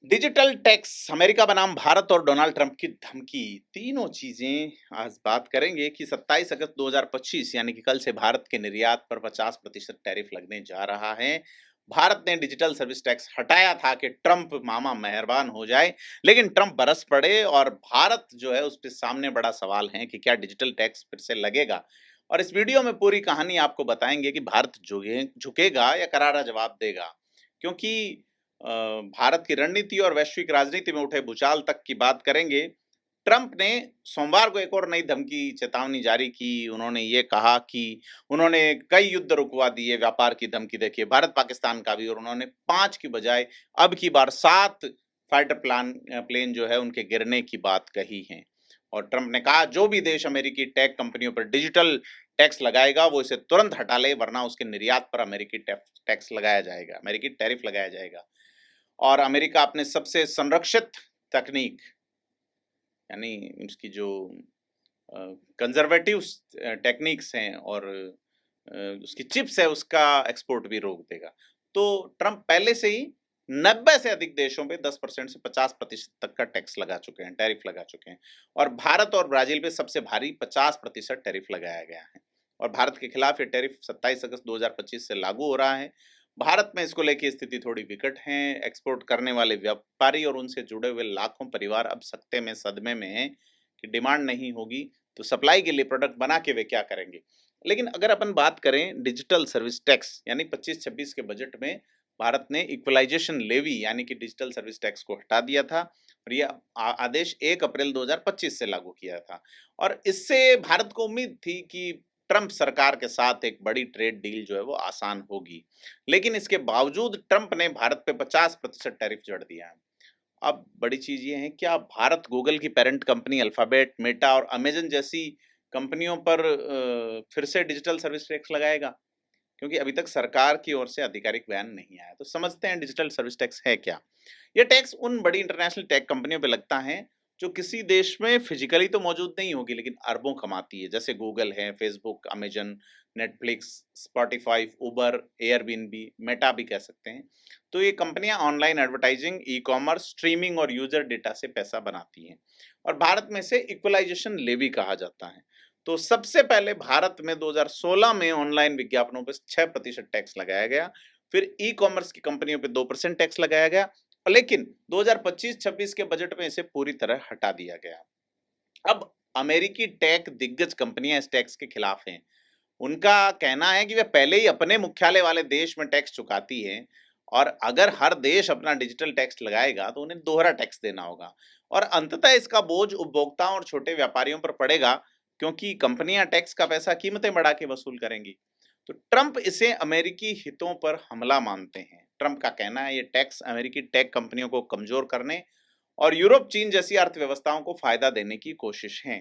Digital tax, America बनाम भारत और Donald Trump की धमकी, तीनों चीजें आज बात करेंगे कि 27 अगस्त 2025 यानी कि कल से भारत के निर्यात पर 50% टैरिफ लगने जा रहा है। भारत ने डिजिटल सर्विस टैक्स हटाया था कि ट्रंप मामा मेहरबान हो जाए, लेकिन ट्रंप बरस पड़े और भारत जो है उस पे सामने बड़ा सवाल है कि क्या डिजिटल टैक्स फिर से लगेगा। और इस वीडियो में पूरी कहानी आपको बताएंगे कि भारत झुकेगा या करारा जवाब देगा, क्योंकि भारत की रणनीति और वैश्विक राजनीति में उठे भूचाल तक की बात करेंगे। ट्रंप ने सोमवार को एक और नई धमकी चेतावनी जारी की। उन्होंने ये कहा कि उन्होंने कई युद्ध रुकवा दिए, व्यापार की धमकी देखिए भारत पाकिस्तान का भी, और उन्होंने 5 की बजाय अब की बार 7 फाइटर प्लेन जो है उनके गिरने की बात कही है। और ट्रंप ने कहा जो भी देश अमेरिकी टेक कंपनियों पर डिजिटल टैक्स लगाएगा वो इसे तुरंत हटा ले, वरना उसके निर्यात पर अमेरिकी टैक्स लगाया जाएगा, अमेरिकी टैरिफ लगाया जाएगा। और अमेरिका अपने सबसे संरक्षित तकनीक यानी उसकी जो कंजर्वेटिव टेक्निक्स हैं और उसकी चिप्स है उसका एक्सपोर्ट भी रोक देगा। तो ट्रंप पहले से ही 90 से अधिक देशों पे 10% से 50% तक का टैक्स लगा चुके हैं, टैरिफ लगा चुके हैं। और भारत और ब्राजील पे सबसे भारी 50% टैरिफ लगाया गया है। और भारत के खिलाफ ये टैरिफ 27 अगस्त 2025 से लागू हो रहा है। भारत में इसको लेके स्थिति थोड़ी विकट है। एक्सपोर्ट करने वाले व्यापारी और उनसे जुड़े हुए लाखों परिवार अब सख्ते में सदमे में हैं कि डिमांड नहीं होगी तो सप्लाई के लिए प्रोडक्ट बना के वे क्या करेंगे। लेकिन अगर अपन बात करें डिजिटल सर्विस टैक्स यानी 25-26 के बजट में भारत ने इक्वलाइजेशन लेवी यानी कि डिजिटल सर्विस टैक्स को हटा दिया था, और यह आदेश 1 अप्रैल 2025 से लागू किया था। और इससे भारत को उम्मीद थी कि ट्रंप सरकार के साथ एक बड़ी ट्रेड डील जो है वो आसान होगी। लेकिन इसके बावजूद ट्रंप ने भारत पे 50% टैरिफ जड़ दिया है। अब बड़ी चीज ये है, क्या भारत गूगल की पेरेंट कंपनी अल्फाबेट, मेटा और अमेज़न जैसी कंपनियों पर फिर से डिजिटल सर्विस टैक्स लगाएगा? क्योंकि अभी तक सरकार की ओर से आधिकारिक बयान नहीं आया। तो समझते हैं डिजिटल सर्विस टैक्स है क्या? ये टैक्स उन बड़ी इंटरनेशनल टेक कंपनियों पे लगता है जो किसी देश में फिजिकली तो मौजूद नहीं होगी लेकिन अरबों कमाती है, जैसे गूगल है, फेसबुक, अमेजन, नेटफ्लिक्स, स्पॉटिफाई, उबर, एयरबीएनबी, मेटा भी कह सकते हैं। तो ये कंपनियां online advertising, e commerce, streaming और यूजर डेटा से पैसा बनाती हैं। और भारत में से इक्वलाइजेशन लेवी कहा जाता है। तो सबसे पहले भारत में 2016 में ऑनलाइन विज्ञापनों पर 6% टैक्स लगाया गया। फिर ई कॉमर्स की कंपनियों पे 2% टैक्स लगाया गया, लेकिन 2025-26 के बजट में इसे पूरी तरह हटा दिया गया। अब अमेरिकी टेक दिग्गज कंपनियां इस टैक्स के खिलाफ हैं। उनका कहना है कि वे पहले ही अपने मुख्यालय वाले देश में टैक्स चुकाती हैं, और अगर हर देश अपना डिजिटल टैक्स लगाएगा तो उन्हें दोहरा टैक्स देना होगा। और अंततः इसका बोझ उपभोक्ताओं और छोटे व्यापारियों पर पड़ेगा, क्योंकि कंपनियां टैक्स का पैसा कीमतें बढ़ा के वसूल करेंगी। तो ट्रंप इसे अमेरिकी हितों पर हमला मानते हैं। ट्रंप का कहना है ये टैक्स अमेरिकी टेक कंपनियों को कमजोर करने और यूरोप, चीन जैसी अर्थव्यवस्थाओं को फायदा देने की कोशिश है।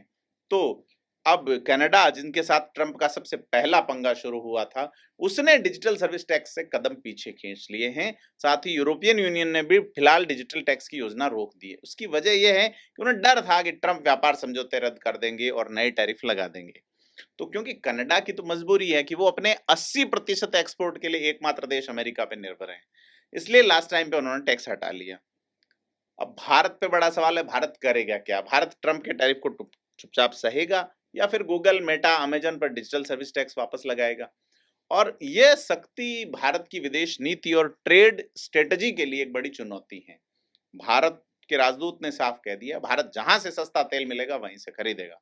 तो अब कनाडा, जिनके साथ ट्रंप का सबसे पहला पंगा शुरू हुआ था, उसने डिजिटल सर्विस टैक्स से कदम पीछे खींच लिए हैं। साथ ही यूरोपियन यूनियन ने भी फिलहाल डिजिटल टैक्स की योजना रोक दी है। उसकी वजह यह है कि उन्हें डर था कि ट्रंप व्यापार समझौते रद्द कर देंगे और नए टैरिफ लगा देंगे। तो क्योंकि कनाडा की तो मजबूरी है कि वो अपने 80% एक्सपोर्ट के लिए एकमात्र देश अमेरिका पे निर्भर है, इसलिए लास्ट टाइम पे उन्होंने टैक्स हटा लिया। अब भारत पे बड़ा सवाल है, भारत करेगा क्या? भारत ट्रंप के टैरिफ को चुपचाप सहेगा या फिर गूगल, मेटा, अमेजन पर डिजिटल सर्विस टैक्स वापस लगाएगा? और यह सख्ती भारत की विदेश नीति और ट्रेड स्ट्रेटजी के लिए एक बड़ी चुनौती है। भारत के राजदूत ने साफ कह दिया, भारत जहां से सस्ता तेल मिलेगा वहीं से खरीदेगा।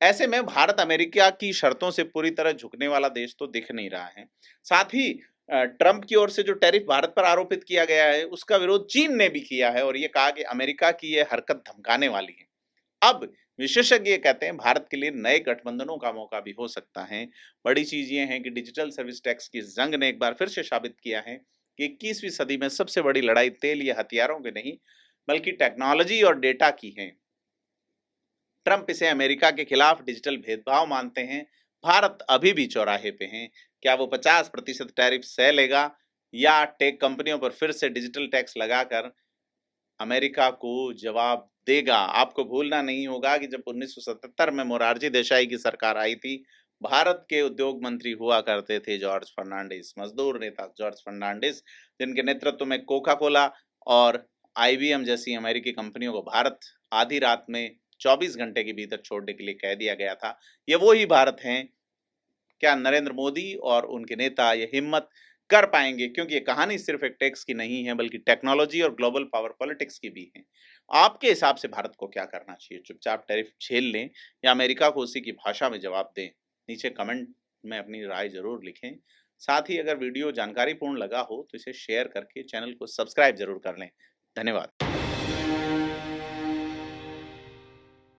ऐसे में भारत अमेरिका की शर्तों से पूरी तरह झुकने वाला देश तो दिख नहीं रहा है। साथ ही ट्रंप की ओर से जो टैरिफ भारत पर आरोपित किया गया है उसका विरोध चीन ने भी किया है और ये कहा कि अमेरिका की ये हरकत धमकाने वाली है। अब विशेषज्ञ कहते हैं भारत के लिए नए गठबंधनों का मौका भी हो सकता है। बड़ी चीज ये है कि डिजिटल सर्विस टैक्स की जंग ने एक बार फिर से साबित किया है कि 21वीं सदी में सबसे बड़ी लड़ाई तेल या हथियारों की नहीं बल्कि टेक्नोलॉजी और डेटा की है। ट्रंप इसे अमेरिका के खिलाफ डिजिटल भेदभाव मानते हैं। भारत अभी भी चौराहे पे है। क्या वो 50% टैरिफ सह लेगा या टेक कंपनियों पर फिर से डिजिटल टैक्स लगाकर अमेरिका को जवाब देगा? आपको भूलना नहीं होगा कि जब 1977 में मोरारजी देसाई की सरकार आई थी, भारत के उद्योग मंत्री हुआ करते थे जॉर्ज फर्नांडिस, मजदूर नेता जॉर्ज फर्नांडिस, जिनके नेतृत्व में कोका कोला और आईबीएम जैसी अमेरिकी कंपनियों को भारत आधी रात में 24 घंटे के भीतर छोड़ने के लिए कह दिया गया था। ये वो ही भारत हैं। क्या नरेंद्र मोदी और उनके नेता ये हिम्मत कर पाएंगे? क्योंकि ये कहानी सिर्फ एक टैक्स की नहीं है, बल्कि टेक्नोलॉजी और ग्लोबल पावर पॉलिटिक्स की भी है। आपके हिसाब से भारत को क्या करना चाहिए? चुपचाप टैरिफ झेल लें या अमेरिका को उसी की भाषा में जवाब दें? नीचे कमेंट में अपनी राय जरूर लिखें। साथ ही अगर वीडियो जानकारीपूर्ण लगा हो तो इसे शेयर करके चैनल को सब्सक्राइब जरूर कर लें। धन्यवाद।